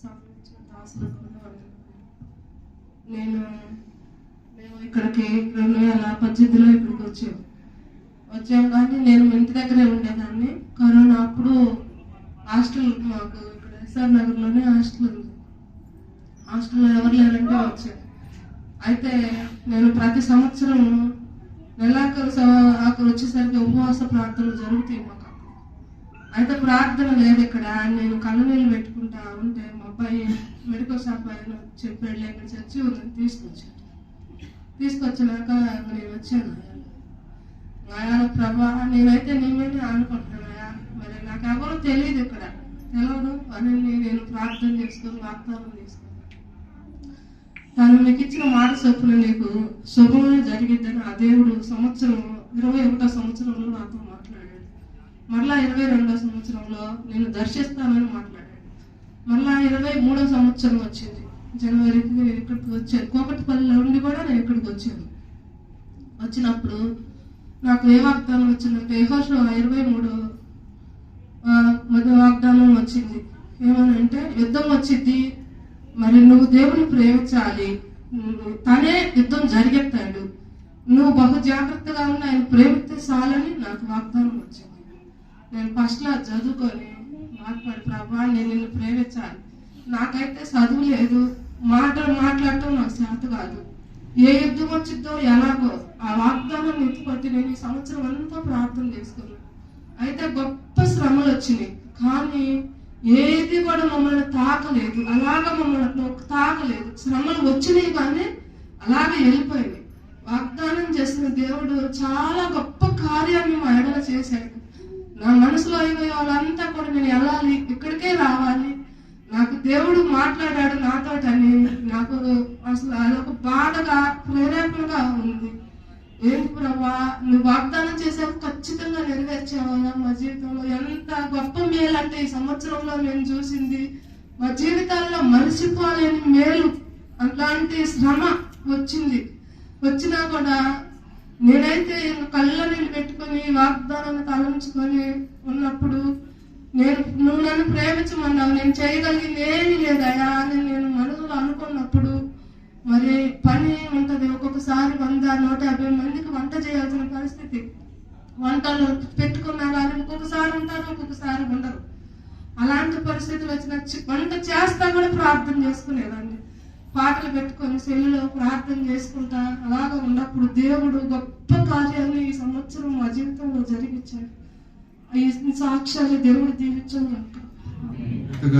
సంబంధించిన దాసులు మేము ఇక్కడికి 2018లో ఇక్కడికి వచ్చాం కానీ నేను ఇంటి దగ్గరే ఉండేదాన్ని. కరోనా అప్పుడు హాస్టల్ మాకు ఇక్కడ ఎస్ఆర్ నగర్లోనే హాస్టల్ ఉంది. హాస్టల్లో ఎవరు లేరంటే వచ్చాను. అయితే నేను ప్రతి సంవత్సరం నెలాఖరు వచ్చేసరికి ఉపవాస ప్రార్థనలు జరుగుతాయి మాకు. అయితే ప్రార్థన లేదు ఇక్కడ. నేను కళ్ళనీళ్ళు పెట్టుకుంటా ఉంటే మా అబ్బాయి మెడికల్ షాప్ ఆయన చెప్పాడు, ఇక్కడ చర్చి ఉందని తీసుకొచ్చినాక నేను వచ్చాను. ఆయన ప్రభా నేనైతే నీ మీద అనుకుంటున్నాయా, మరి నాకు ఎవరు తెలియదు ఇక్కడ, తెలియదు అని నేను ప్రార్థన చేసుకుని వాగ్దానం చేసుకున్నాను. తను మీకు ఇచ్చిన మాట చొప్పున నీకు శుభమే జరిగిద్దని ఆ దేవుడు 21వ సంవత్సరంలో నాతో మాట్లాడాడు. మరలా 22వ సంవత్సరంలో నేను దర్శిస్తానని మాట్లాడాడు. మరలా 23వ సంవత్సరం వచ్చింది. జనవరికి ఇక్కడికి వచ్చాను. కోకటిపల్లిలో ఉండి కూడా నేను ఇక్కడికి వచ్చాను. వచ్చినప్పుడు నాకు ఏ వాగ్దానం వచ్చిందంటే యెహోషువ 23 వాగ్దానం వచ్చింది. ఏమనంటే యుద్ధం వచ్చింది, మరి నువ్వు దేవుని ప్రేమించాలి, తనే యుద్ధం జరిగెత్తాడు, నువ్వు బహు జాగ్రత్తగా ఉన్న ఆయన ప్రేమిస్తే చాలని నాకు వాగ్దానం వచ్చింది. నేను ఫస్ట్ లా చదువుకొని మాట్లాడి ప్రభా నేను నిన్ను ప్రేమించాలి, నాకైతే చదువు లేదు, మాట్లాడటం నాకు చేత కాదు, ఏ యుద్ధం వచ్చిద్దో ఎలాగో ఆ వాగ్దానం ఎత్తుపట్టి నేను ఈ సంవత్సరం అంతా ప్రార్థన చేసుకున్నాను. అయితే గొప్ప శ్రమలు వచ్చినాయి కానీ ఏది కూడా మమ్మల్ని తాకలేదు, అలాగా మమ్మల్ని తాకలేదు. శ్రమలు వచ్చినాయి కానీ అలాగే వెళ్ళిపోయింది. వాగ్దానం చేసిన దేవుడు చాలా గొప్ప కార్యాన్ని మా ఎడల చేశాడు. నా మనసులో అయిపోయే వాళ్ళంతా కూడా నేను వెళ్ళాలి, ఇక్కడికే రావాలి, నాకు దేవుడు మాట్లాడాడు నాతోటని నాకు అసలు అదొక బాధగా ప్రేరేపణగా ఉంది. ఏంటి ప్రభా నువ్వు వాగ్దానం చేసావు, ఖచ్చితంగా నెరవేర్చావా మా జీవితంలో. ఎంత గొప్ప మేలు అంటే ఈ సంవత్సరంలో నేను చూసింది, మా జీవితాల్లో మరిచిపోలేని మేలు. అలాంటి శ్రమ వచ్చినా కూడా నేనైతే కళ్ళ నీళ్ళు పెట్టుకొని వాగ్దానాన్ని తలంచుకొని ఉన్నప్పుడు నువ్వు నన్ను ప్రేమించమన్నావు, నేను చేయగలిగింది ఏమీ లేదయా అని నేను మనసులో అనుకున్నప్పుడు మరి పని ఉంటది. ఒక్కొక్కసారి 100-150 మందికి వంట చేయాల్సిన పరిస్థితి. వంటలు పెట్టుకున్నా కానీ ఒక్కొక్కసారి ఉంటారు, ఒక్కొక్కసారి ఉండరు. అలాంటి పరిస్థితులు వచ్చిన వంట చేస్తా కూడా ప్రార్థన చేసుకునేదాన్ని. పాటలు పెట్టుకొని సెల్లులో ప్రార్థన చేసుకుంటా అలాగా ఉన్నప్పుడు దేవుడు గొప్ప కార్యాన్ని ఈ సంవత్సరం మా జీవితంలో జరిగించాడు. ఈ సాక్ష్యాన్ని దేవుడు దీవించని